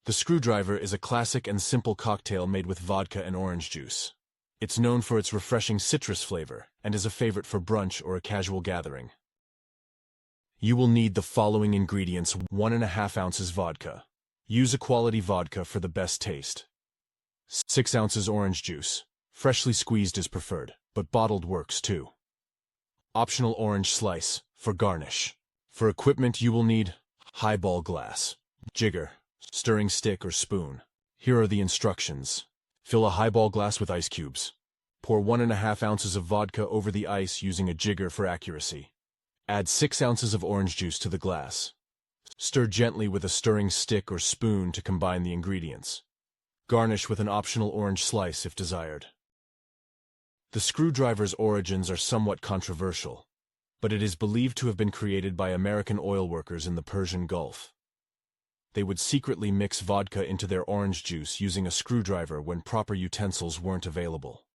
The screwdriver is a classic and simple cocktail made with vodka and orange juice. It's known for its refreshing citrus flavor and is a favorite for brunch or a casual gathering. You will need the following ingredients: 1.5 ounces vodka. Use a quality vodka for the best taste. 6 ounces orange juice. Freshly squeezed is preferred, but bottled works too. Optional orange slice for garnish. For equipment you will need highball glass, jigger, stirring stick or spoon. Here are the instructions. Fill a highball glass with ice cubes. Pour 1.5 ounces of vodka over the ice using a jigger for accuracy. Add 6 ounces of orange juice to the glass. Stir gently with a stirring stick or spoon to combine the ingredients. Garnish with an optional orange slice if desired. The screwdriver's origins are somewhat controversial, but it is believed to have been created by American oil workers in the Persian Gulf. They would secretly mix vodka into their orange juice using a screwdriver when proper utensils weren't available.